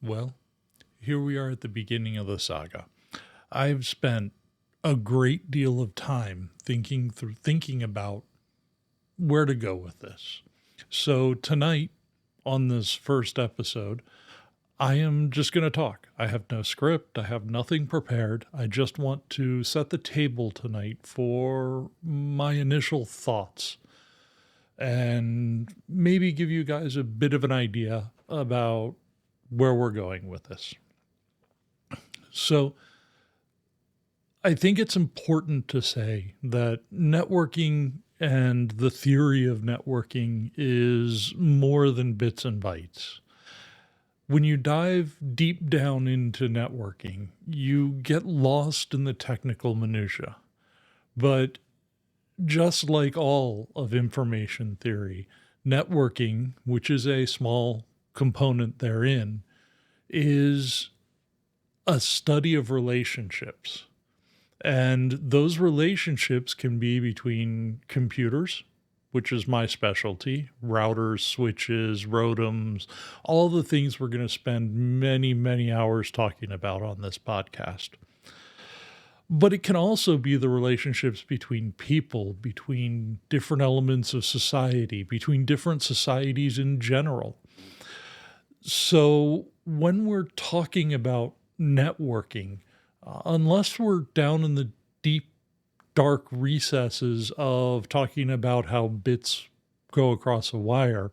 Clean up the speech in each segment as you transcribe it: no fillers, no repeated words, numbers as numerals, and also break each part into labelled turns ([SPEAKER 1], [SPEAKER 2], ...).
[SPEAKER 1] Well, here we are at the beginning of the saga. I've spent a great deal of time thinking about where to go with this. So tonight on this first episode, I am just going to talk. I have no script, I have nothing prepared. I just want to set the table tonight for my initial thoughts and maybe give you guys a bit of an idea about where we're going with this. So, I think it's important to say that networking and the theory of networking is more than bits and bytes. When you dive deep down into networking, you get lost in the technical minutia. But just like all of information theory, networking, which is a small component therein, is a study of relationships. And those relationships can be between computers, which is my specialty, routers, switches, ROADMs, all the things we're going to spend many, many hours talking about on this podcast. But it can also be the relationships between people, between different elements of society, between different societies in general. So when we're talking about networking, unless we're down in the deep, dark recesses of talking about how bits go across a wire,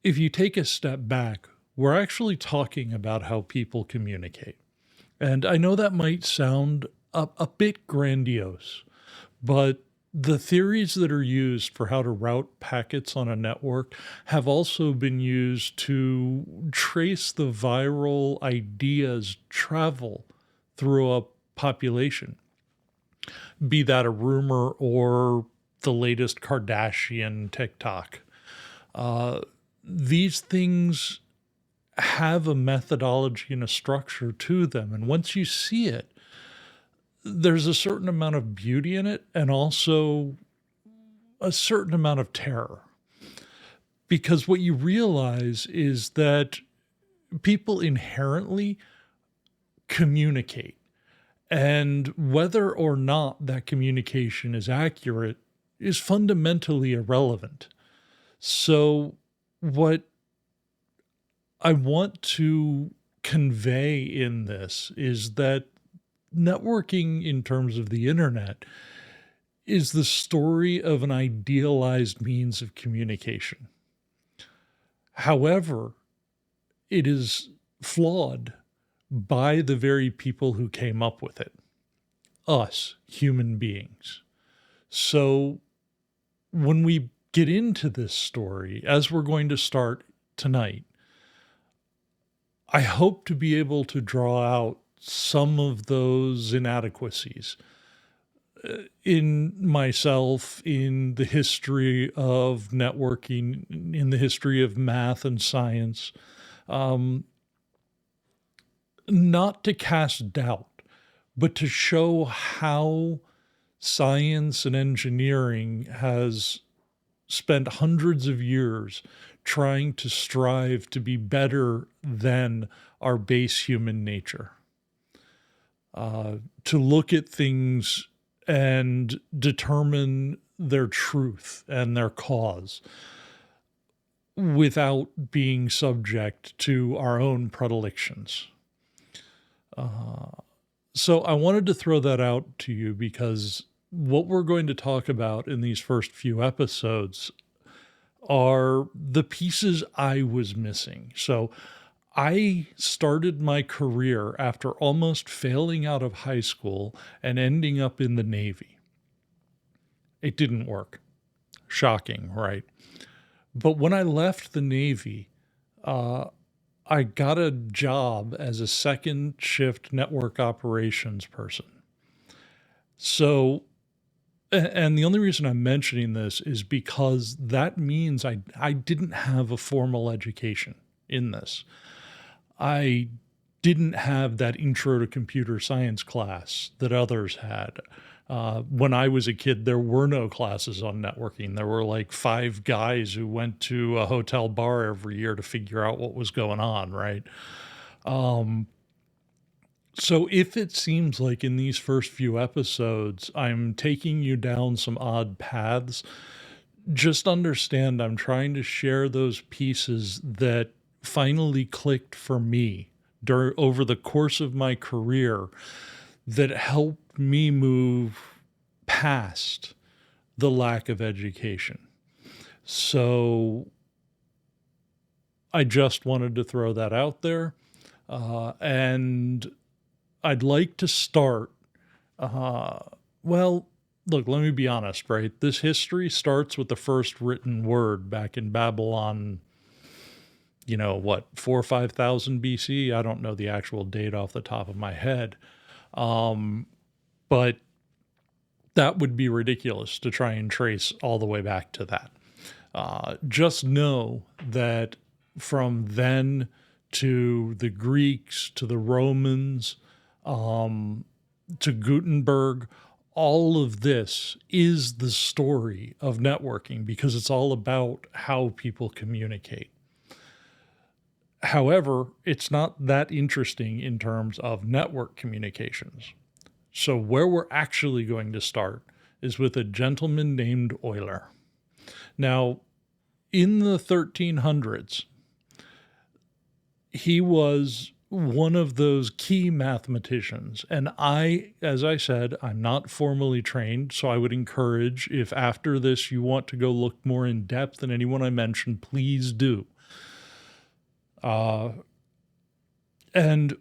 [SPEAKER 1] if you take a step back, we're actually talking about how people communicate. And I know that might sound a bit grandiose, but the theories that are used for how to route packets on a network have also been used to trace the viral ideas travel through a population, be that a rumor or the latest Kardashian TikTok. These things have a methodology and a structure to them. And once you see it, there's a certain amount of beauty in it and also a certain amount of terror. Because what you realize is that people inherently communicate. And whether or not that communication is accurate is fundamentally irrelevant. So, what I want to convey in this is that networking, in terms of the internet, is the story of an idealized means of communication. However, it is flawed by the very people who came up with it, us, human beings. So when we get into this story, as we're going to start tonight, I hope to be able to draw out some of those inadequacies in myself, in the history of networking, in the history of math and science, not to cast doubt, but to show how science and engineering has spent hundreds of years trying to strive to be better than our base human nature. To look at things and determine their truth and their cause without being subject to our own predilections. So I wanted to throw that out to you because what we're going to talk about in these first few episodes are the pieces I was missing. So I started my career after almost failing out of high school and ending up in the Navy. It didn't work. Shocking, right? But when I left the Navy, I got a job as a second shift network operations person. So, and the only reason I'm mentioning this is because that means I didn't have a formal education in this. I didn't have that intro to computer science class that others had. When I was a kid, there were no classes on networking. There were like 5 guys who went to a hotel bar every year to figure out what was going on, right? Um, so if it seems like in these first few episodes, I'm taking you down some odd paths, just understand I'm trying to share those pieces that finally clicked for me over the course of my career that helped me move past the lack of education. So I just wanted to throw that out there. And I'd like to start. Uh, well, look, let me be honest, right? This history starts with the first written word back in Babylon, what, 4 or 5,000 BC? I don't know the actual date off the top of my head. But that would be ridiculous to try and trace all the way back to that. Just know that from then to the Greeks, to the Romans, to Gutenberg, all of this is the story of networking because it's all about how people communicate. However, it's not that interesting in terms of network communications. So where we're actually going to start is with a gentleman named Euler. Now, in the 1300s, he was one of those key mathematicians. And as I said, I'm not formally trained, so I would encourage, if after this you want to go look more in depth than anyone I mentioned, please do. And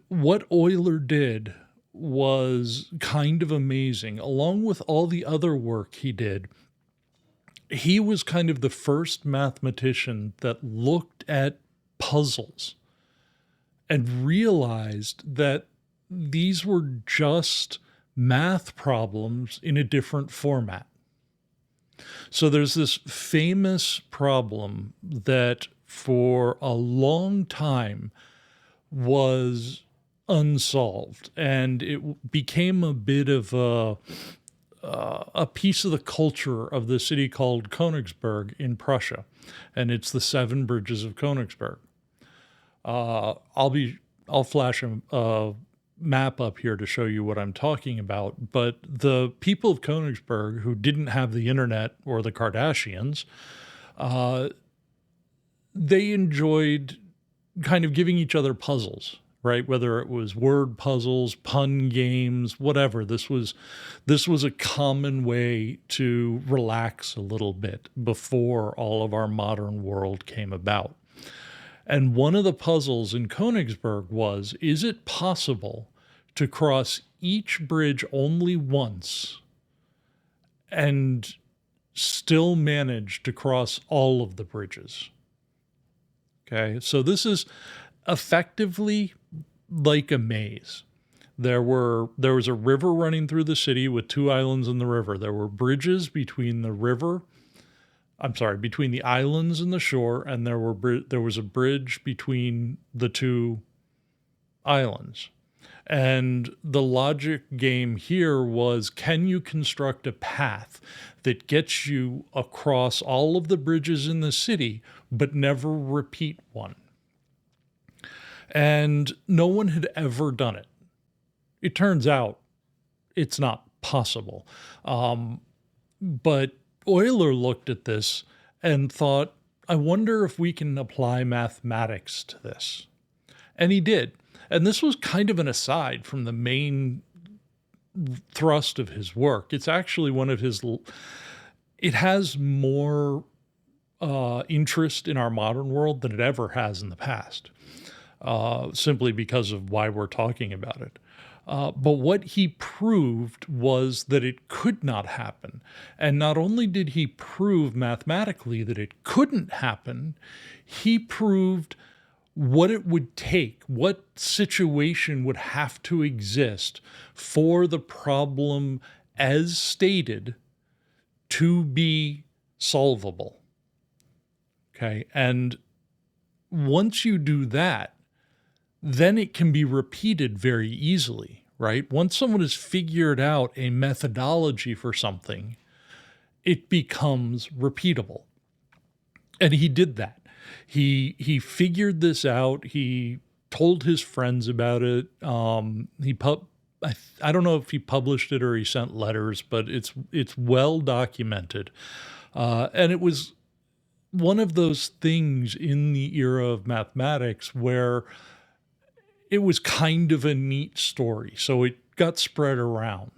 [SPEAKER 1] what Euler did was kind of amazing. Along with all the other work he did, he was kind of the first mathematician that looked at puzzles and realized that these were just math problems in a different format. So there's this famous problem that for a long time was unsolved, and it became a bit of a piece of the culture of the city called Königsberg in Prussia, and it's the 7 bridges of Königsberg. I'll flash a map up here to show you what I'm talking about. But the people of Königsberg who didn't have the internet or the Kardashians, they enjoyed kind of giving each other puzzles, right? Whether it was word puzzles, pun games, whatever. This was a common way to relax a little bit before all of our modern world came about. And one of the puzzles in Königsberg was, is it possible to cross each bridge only once and still manage to cross all of the bridges? Okay, so this is effectively like a maze. There was a river running through the city with 2 islands in the river. There were bridges between the islands and the shore, and there was a bridge between the 2 islands. And the logic game here was, can you construct a path that gets you across all of the bridges in the city, but never repeat one? And no one had ever done it. It turns out it's not possible. But Euler looked at this and thought, I wonder if we can apply mathematics to this. And he did. And this was kind of an aside from the main thrust of his work. It's actually it has more interest in our modern world than it ever has in the past, simply because of why we're talking about it. But what he proved was that it could not happen. And not only did he prove mathematically that it couldn't happen, he proved what it would take, what situation would have to exist for the problem as stated to be solvable. Okay. And once you do that, then it can be repeated very easily, right? Once someone has figured out a methodology for something, it becomes repeatable. And he did that. He figured this out. He told his friends about it. I don't know if he published it or he sent letters, but it's well documented. And it was one of those things in the era of mathematics where it was kind of a neat story. So it got spread around.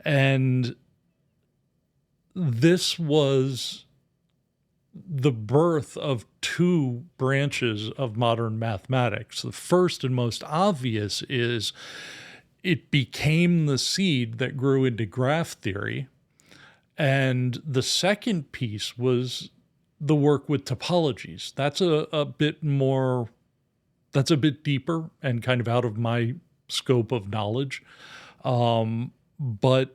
[SPEAKER 1] And this was the birth of two branches of modern mathematics. The first and most obvious is it became the seed that grew into graph theory. And the second piece was the work with topologies. That's a bit more, that's a bit deeper and kind of out of my scope of knowledge. But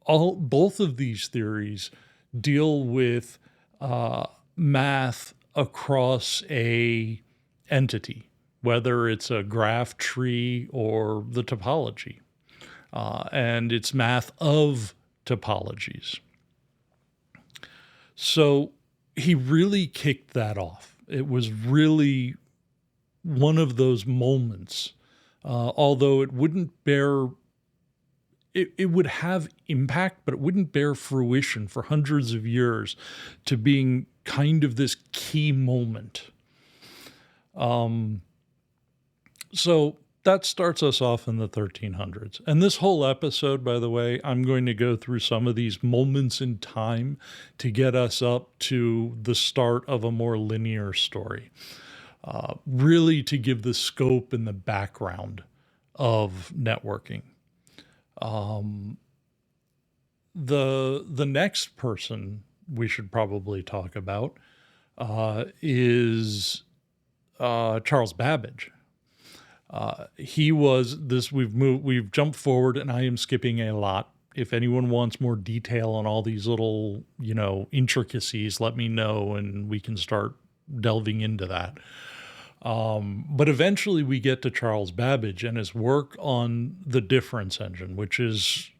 [SPEAKER 1] both of these theories deal with math across a entity, whether it's a graph tree or the topology. And it's math of topologies. So he really kicked that off. It was really one of those moments, although it wouldn't bear, it would have impact, but it wouldn't bear fruition for hundreds of years to being kind of this key moment. So that starts us off in the 1300s. And this whole episode, by the way, I'm going to go through some of these moments in time to get us up to the start of a more linear story, really to give the scope and the background of networking. The next person we should probably talk about is Charles Babbage. He was this, we've jumped forward and I am skipping a lot. If anyone wants more detail on all these little, intricacies, let me know and we can start delving into that. But eventually we get to Charles Babbage and his work on the difference engine, which is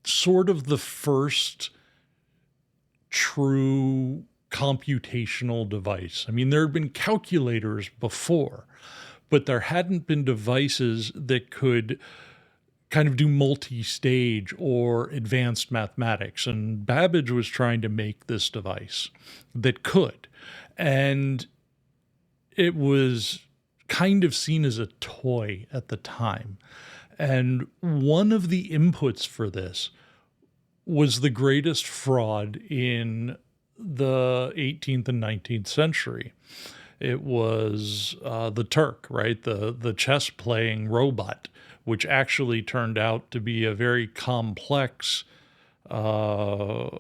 [SPEAKER 1] sort of the first true computational device. I mean, there had been calculators before, but there hadn't been devices that could kind of do multi-stage or advanced mathematics. And Babbage was trying to make this device that could. And it was kind of seen as a toy at the time. And one of the inputs for this was the greatest fraud in the 18th and 19th century. It was the Turk, right? The chess playing robot, which actually turned out to be a very complex, hiding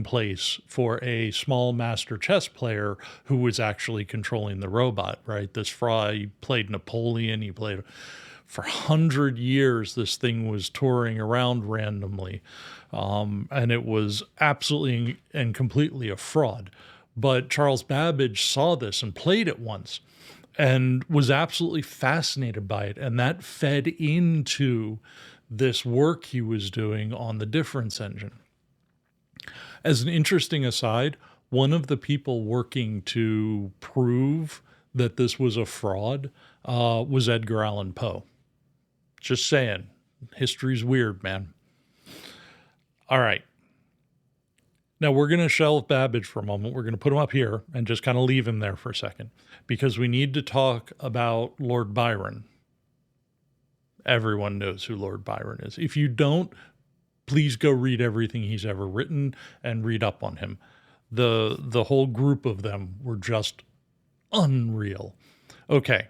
[SPEAKER 1] place for a small master chess player who was actually controlling the robot, right? This fraud, he played Napoleon, he played for 100 years, this thing was touring around randomly. And it was absolutely and completely a fraud. But Charles Babbage saw this and played it once and was absolutely fascinated by it. And that fed into this work he was doing on the difference engine. As an interesting aside, one of the people working to prove that this was a fraud was Edgar Allan Poe. Just saying, history's weird, man. All right. Now we're going to shelve Babbage for a moment. We're going to put him up here and just kind of leave him there for a second because we need to talk about Lord Byron. Everyone knows who Lord Byron is. If you don't, please go read everything he's ever written and read up on him. The whole group of them were just unreal. Okay.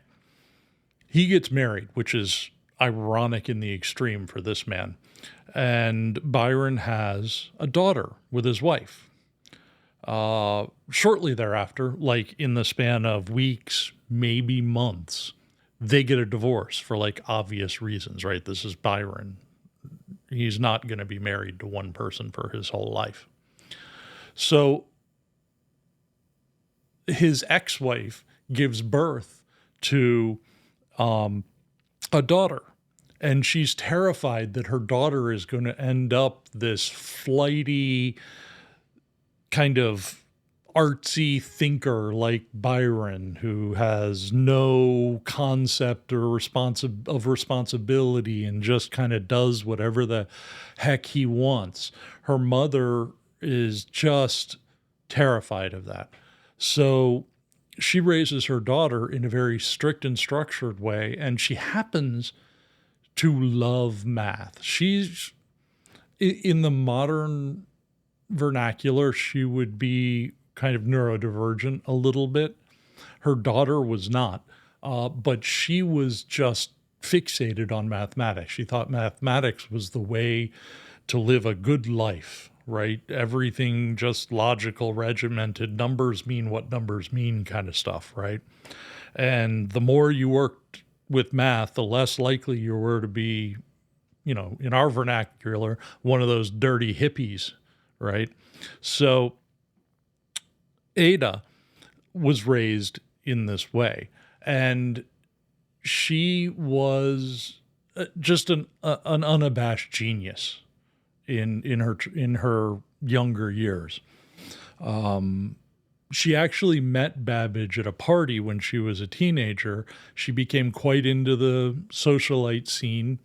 [SPEAKER 1] He gets married, which is ironic in the extreme for this man. And Byron has a daughter with his wife. Shortly thereafter, like in the span of weeks, maybe months, they get a divorce for like obvious reasons, right? This is Byron. He's not going to be married to one person for his whole life. So his ex-wife gives birth to a daughter. And she's terrified that her daughter is going to end up this flighty, kind of artsy thinker like Byron, who has no concept or responsibility and just kind of does whatever the heck he wants. Her mother is just terrified of that. So she raises her daughter in a very strict and structured way, and she happens to love math. She's in the modern vernacular, she would be kind of neurodivergent a little bit. Her daughter was not, but she was just fixated on mathematics. She thought mathematics was the way to live a good life, right? Everything just logical, regimented, numbers mean what numbers mean kind of stuff, right? And the more you worked with math, the less likely you were to be, in our vernacular, one of those dirty hippies, right? So Ada was raised in this way, and she was just an unabashed genius in her younger years. She actually met Babbage at a party when she was a teenager. She became quite into the socialite scene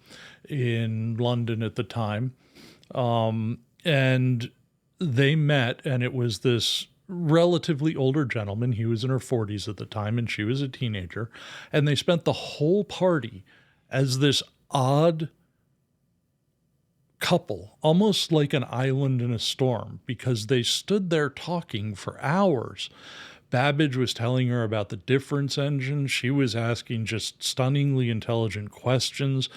[SPEAKER 1] in London at the time. And they met, and it was this relatively older gentleman. He was in her 40s at the time, and she was a teenager. And they spent the whole party as this odd couple, almost like an island in a storm, because they stood there talking for hours. Babbage was telling her about the difference engine. She was asking just stunningly intelligent questions.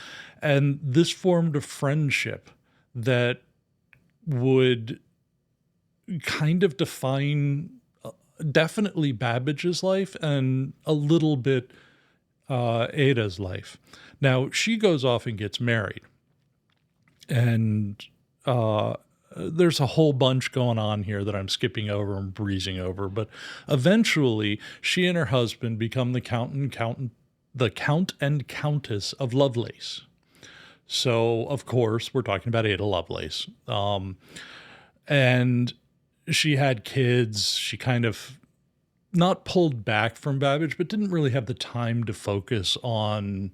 [SPEAKER 1] And this formed a friendship that would kind of define definitely Babbage's life and a little bit Ada's life. Now, she goes off and gets married. And there's a whole bunch going on here that I'm skipping over and breezing over. But eventually, she and her husband become the count and countess of Lovelace. So, of course, we're talking about Ada Lovelace. And she had kids. She kind of not pulled back from Babbage, but didn't really have the time to focus on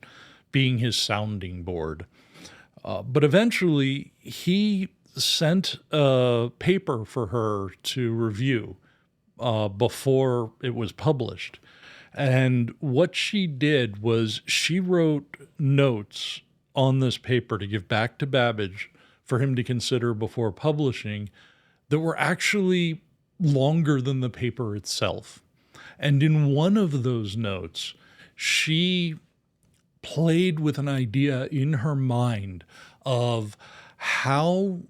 [SPEAKER 1] being his sounding board. But eventually, he sent a paper for her to review before it was published. And what she did was she wrote notes on this paper to give back to Babbage for him to consider before publishing that were actually longer than the paper itself. And in one of those notes, she played with an idea in her mind of how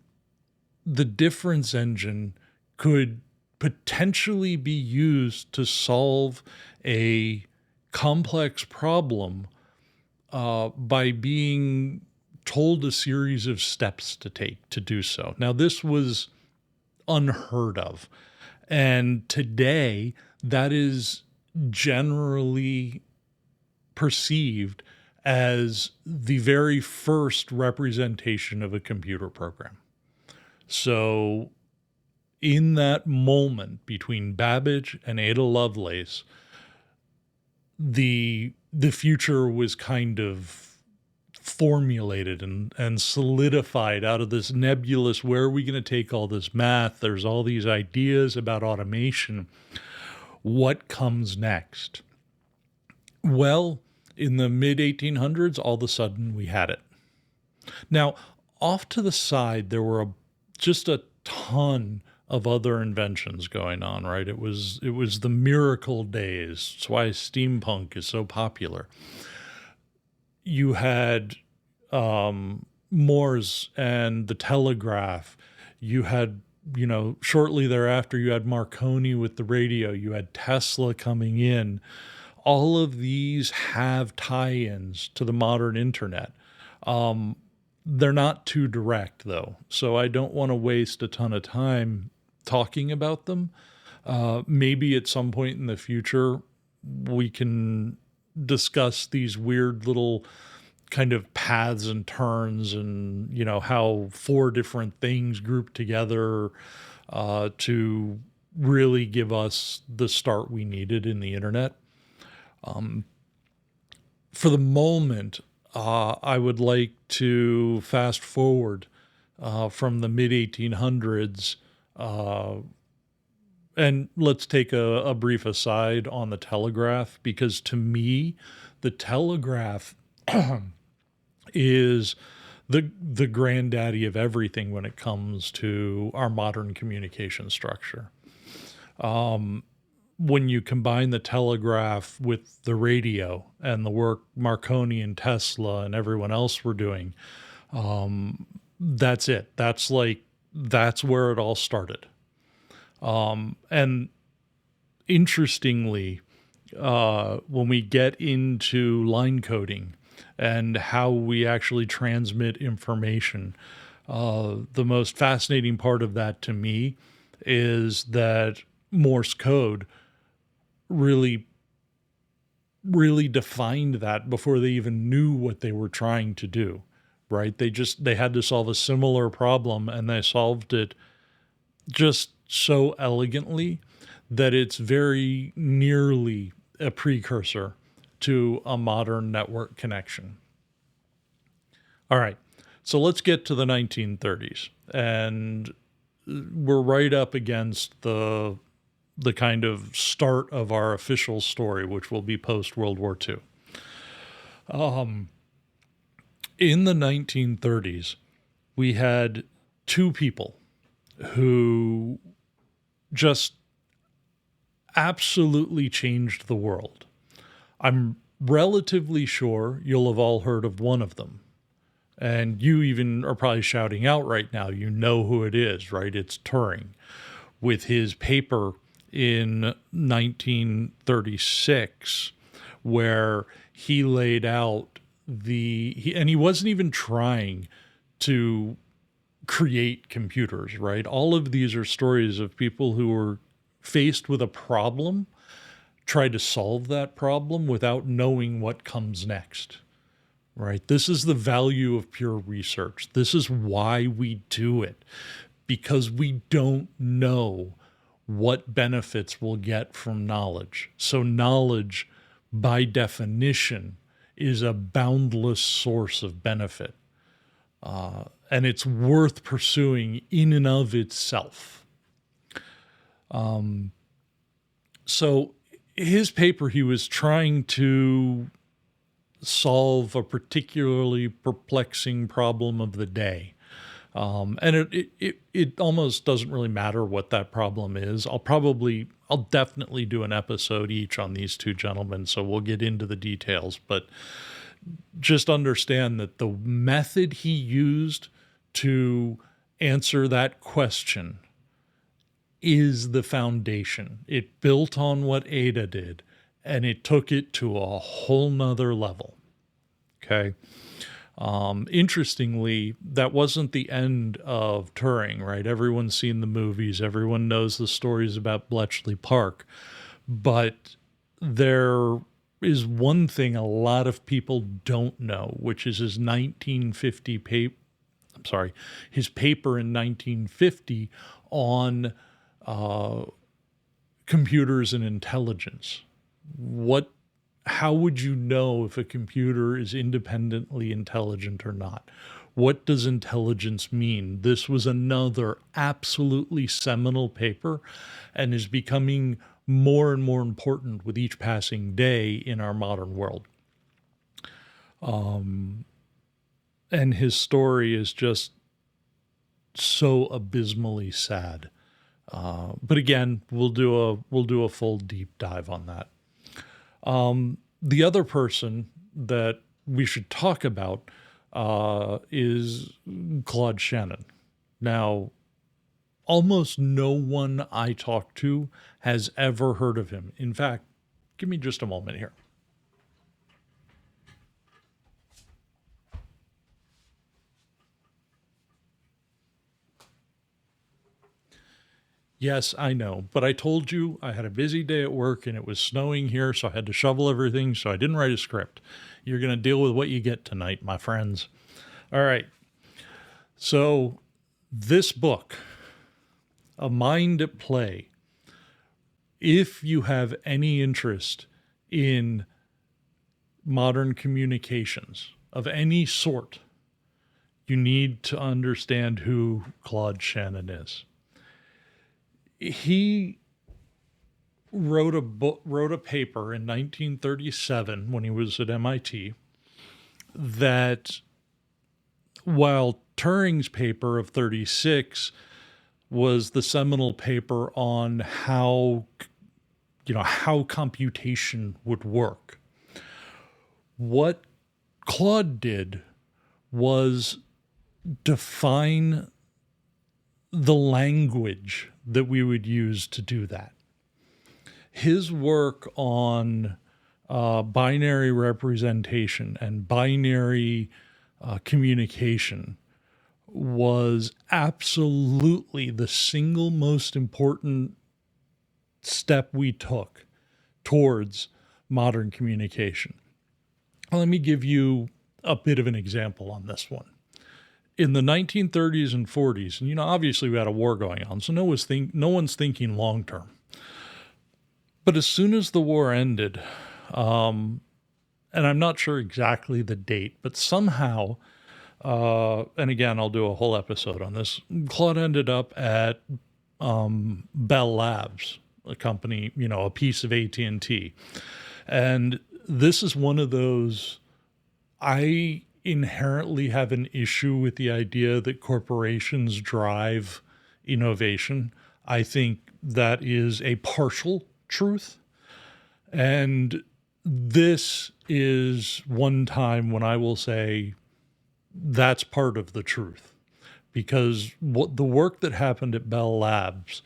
[SPEAKER 1] the difference engine could potentially be used to solve a complex problem by being told a series of steps to take to do so. Now, this was unheard of. And today, that is generally perceived as the very first representation of a computer program. So in that moment between Babbage and Ada Lovelace, the future was kind of formulated and solidified out of this nebulous, where are we going to take all this math? There's all these ideas about automation. What comes next? Well, in the mid-1800s, all of a sudden we had it. Now, off to the side, there were just a ton of other inventions going on, right? It was the miracle days. That's why steampunk is so popular. You had Morse and the telegraph. You had, shortly thereafter, you had Marconi with the radio. You had Tesla coming in. All of these have tie-ins to the modern internet. They're not too direct, though, so I don't want to waste a ton of time talking about them. Maybe at some point in the future, we can discuss these weird little kind of paths and turns, and how four different things grouped together to really give us the start we needed in the internet. For the moment, I would like to fast forward from the mid 1800s, and let's take a brief aside on the telegraph, because to me, the telegraph is the granddaddy of everything when it comes to our modern communication structure. When you combine the telegraph with the radio and the work Marconi and Tesla and everyone else were doing, that's it. That's where it all started. And interestingly, when we get into line coding and how we actually transmit information, the most fascinating part of that to me is that Morse code really, really defined that before they even knew what they were trying to do, right? They had to solve a similar problem, and they solved it just so elegantly that it's very nearly a precursor to a modern network connection. All right, so let's get to the 1930s, and we're right up against the kind of start of our official story, which will be post World War II. In the 1930s, we had two people who just absolutely changed the world. I'm relatively sure you'll have all heard of one of them. And you even are probably shouting out right now, you know who it is, right? It's Turing with his paper in 1936, where he laid out and he wasn't even trying to create computers, right? All of these are stories of people who were faced with a problem, try to solve that problem without knowing what comes next, right? This is the value of pure research. This is why we do it, because we don't know what benefits we'll get from knowledge. So knowledge, by definition, is a boundless source of benefit. And it's worth pursuing in and of itself. So his paper, he was trying to solve a particularly perplexing problem of the day. And it almost doesn't really matter what that problem is. I'll definitely do an episode each on these two gentlemen, so we'll get into the details. But just understand that the method he used to answer that question is the foundation. It built on what Ada did, and it took it to a whole nother level. Okay. Interestingly, that wasn't the end of Turing, right? Everyone's seen the movies. Everyone knows the stories about Bletchley Park. But there is one thing a lot of people don't know, which is his 1950 his paper in 1950 on computers and intelligence. How would you know if a computer is independently intelligent or not? What does intelligence mean? This was another absolutely seminal paper and is becoming more and more important with each passing day in our modern world. And his story is just so abysmally sad. But again, we'll do a full deep dive on that. The other person that we should talk about is Claude Shannon. Now, almost no one I talk to has ever heard of him. In fact, give me just a moment here. Yes, I know, but I told you I had a busy day at work and it was snowing here, so I had to shovel everything, so I didn't write a script. You're going to deal with what you get tonight, my friends. All right. So, this book, A Mind at Play, if you have any interest in modern communications of any sort, you need to understand who Claude Shannon is. He wrote a paper in 1937 when he was at MIT that, while Turing's paper of 36 was the seminal paper on how computation would work, what Claude did was define the language that we would use to do that. His work on binary representation and binary communication was absolutely the single most important step we took towards modern communication. Let me give you a bit of an example on this one. In the 1930s and 40s, and obviously we had a war going on, so no one's thinking long term. But as soon as the war ended, and I'm not sure exactly the date, but somehow, and again, I'll do a whole episode on this, Claude ended up at Bell Labs, a company, a piece of AT&T. And this is one of those, I inherently have an issue with the idea that corporations drive innovation. I think that is a partial truth. And this is one time when I will say that's part of the truth, because what the work that happened at Bell Labs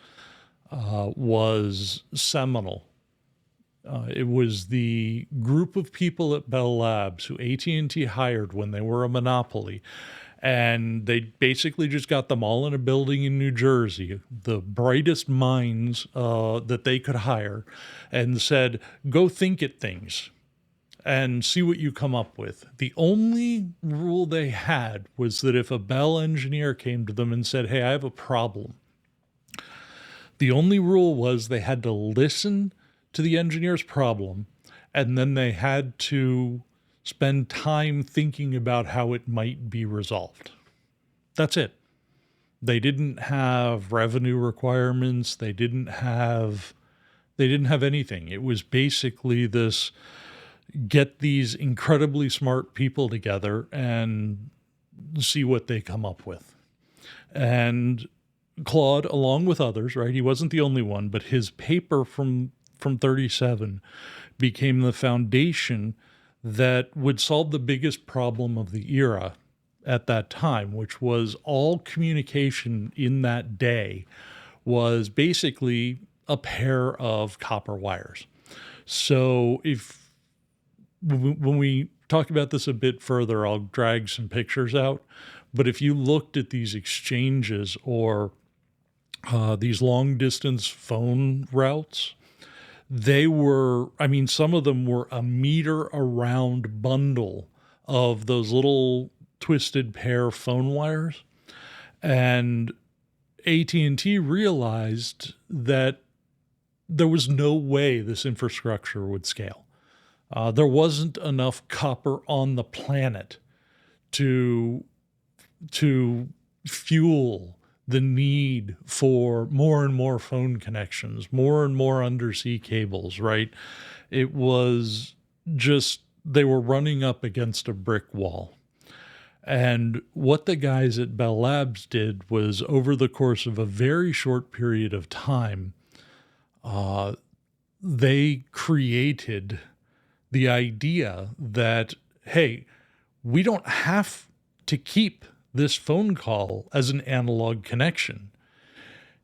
[SPEAKER 1] was seminal. It was the group of people at Bell Labs who AT&T hired when they were a monopoly, and they basically just got them all in a building in New Jersey, the brightest minds that they could hire, and said, go think at things and see what you come up with. The only rule they had was that if a Bell engineer came to them and said, hey, I have a problem, the only rule was they had to listen to the engineer's problem, and then they had to spend time thinking about how it might be resolved. That's it. They didn't have revenue requirements. They didn't have anything. It was basically this: get these incredibly smart people together and see what they come up with. And Claude, along with others, right? He wasn't the only one, but his paper from 37 became the foundation that would solve the biggest problem of the era at that time, which was all communication in that day was basically a pair of copper wires. So when we talk about this a bit further, I'll drag some pictures out. But if you looked at these exchanges or these long distance phone routes, they were, some of them were a meter around bundle of those little twisted pair phone wires. And AT&T realized that there was no way this infrastructure would scale. There wasn't enough copper on the planet to fuel the need for more and more phone connections, more and more undersea cables, right? It was just, they were running up against a brick wall. And what the guys at Bell Labs did was, over the course of a very short period of time, they created the idea that, hey, we don't have to keep this phone call as an analog connection.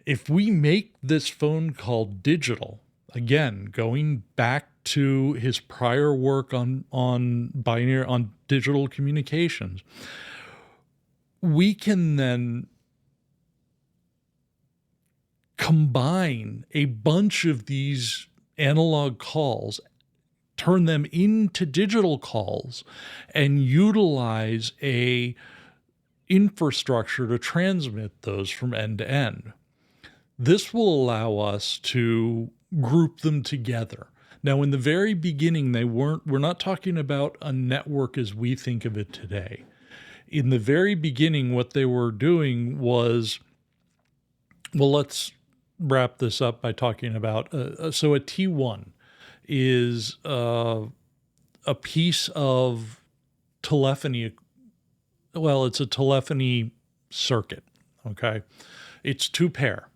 [SPEAKER 1] If we make this phone call digital, again, going back to his prior work on digital communications, we can then combine a bunch of these analog calls, turn them into digital calls, and utilize a infrastructure to transmit those from end to end. This will allow us to group them together. Now, in the very beginning, we're not talking about a network as we think of it today. In the very beginning, what they were doing was, well, let's wrap this up by talking about, so a T1 is a piece of telephony. Well, it's a telephony circuit, okay? It's two pair.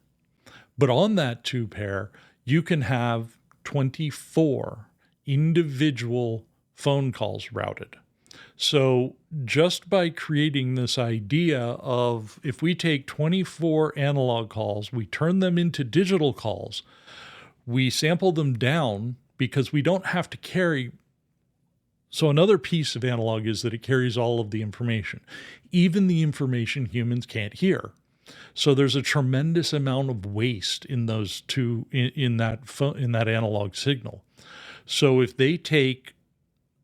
[SPEAKER 1] But on that two pair, you can have 24 individual phone calls routed. So just by creating this idea of, if we take 24 analog calls, we turn them into digital calls, we sample them down because we don't have to carry. So another piece of analog is that it carries all of the information, even the information humans can't hear. So there's a tremendous amount of waste in those two, in that analog signal. So if they take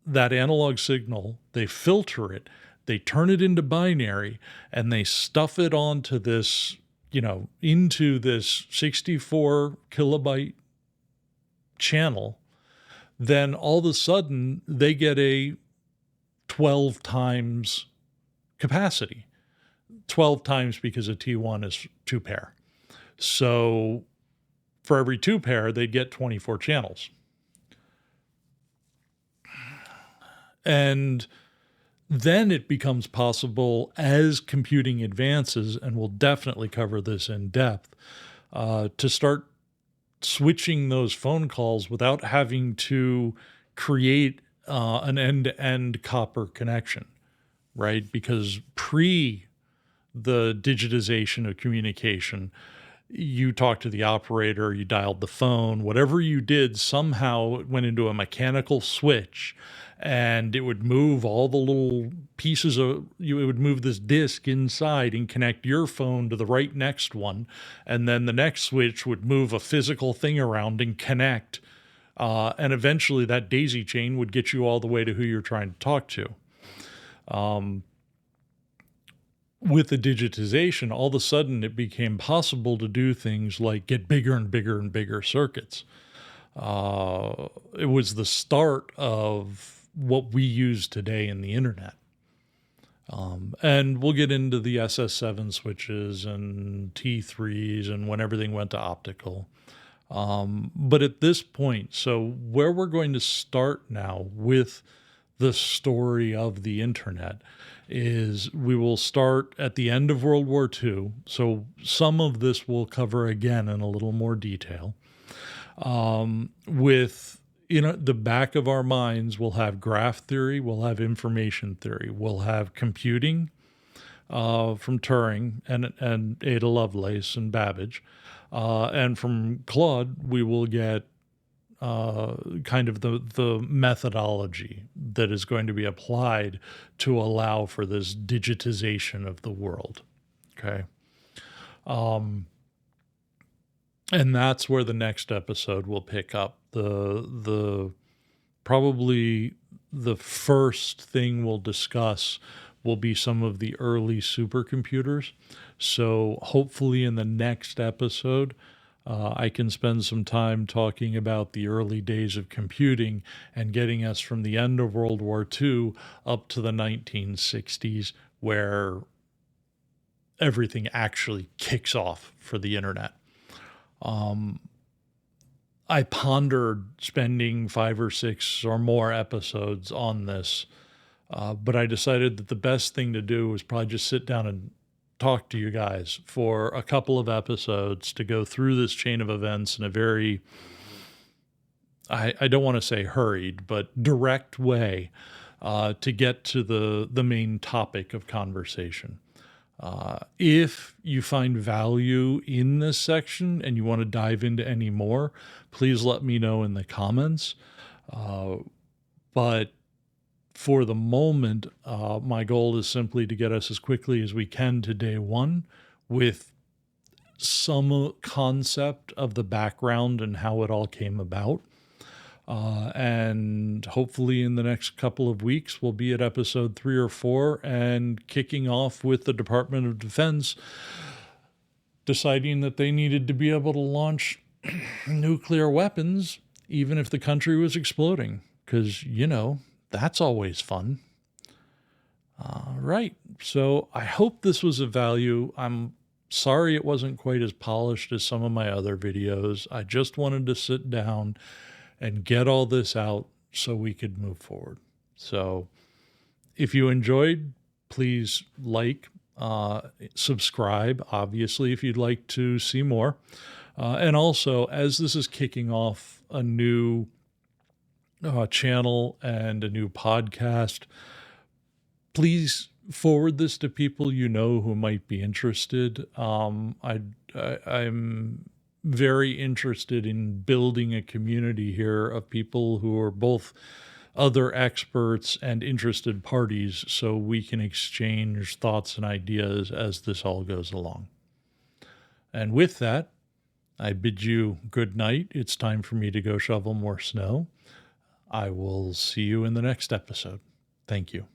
[SPEAKER 1] that analog signal, they filter it, they turn it into binary, and they stuff it onto this, into this 64 kilobyte channel, then all of a sudden they get a 12 times capacity. 12 times because a T1 is two pair. So for every two pair, they'd get 24 channels. And then it becomes possible, as computing advances, and we'll definitely cover this in depth, to start switching those phone calls without having to create an end-to-end copper connection, right? Because the digitization of communication, you talked to the operator, you dialed the phone, whatever you did, somehow it went into a mechanical switch, and it would move all the little pieces it would move this disk inside and connect your phone to the right next one. And then the next switch would move a physical thing around and connect. And eventually that daisy chain would get you all the way to who you're trying to talk to. With the digitization, all of a sudden it became possible to do things like get bigger and bigger and bigger circuits. It was the start of what we use today in the internet. And we'll get into the SS7 switches and T3s and when everything went to optical. But at this point, so where we're going to start now with the story of the internet is we will start at the end of World War II. So some of this we'll cover again in a little more detail. With, the back of our minds, we'll have graph theory, we'll have information theory, we'll have computing from Turing and Ada Lovelace and Babbage. And from Claude, we will get kind of the methodology that is going to be applied to allow for this digitization of the world. Okay. And that's where the next episode will pick up. Probably the first thing we'll discuss will be some of the early supercomputers. So hopefully in the next episode, I can spend some time talking about the early days of computing and getting us from the end of World War II up to the 1960s, where everything actually kicks off for the internet. I pondered spending 5 or 6 or more episodes on this, but I decided that the best thing to do was probably just sit down and talk to you guys for a couple of episodes to go through this chain of events in a very, I don't want to say hurried, but direct way to get to the main topic of conversation. If you find value in this section and you want to dive into any more, please let me know in the comments. But for the moment, my goal is simply to get us as quickly as we can to day one with some concept of the background and how it all came about. And hopefully, in the next couple of weeks, we'll be at episode 3 or 4 and kicking off with the Department of Defense deciding that they needed to be able to launch nuclear weapons, even if the country was exploding, because, that's always fun. Right. So I hope this was of value. I'm sorry it wasn't quite as polished as some of my other videos. I just wanted to sit down and get all this out so we could move forward. So if you enjoyed, please like, subscribe, obviously, if you'd like to see more. And also, as this is kicking off a new channel and a new podcast, please forward this to people you know who might be interested. I'm very interested in building a community here of people who are both other experts and interested parties so we can exchange thoughts and ideas as this all goes along. And with that, I bid you good night. It's time for me to go shovel more snow. I will see you in the next episode. Thank you.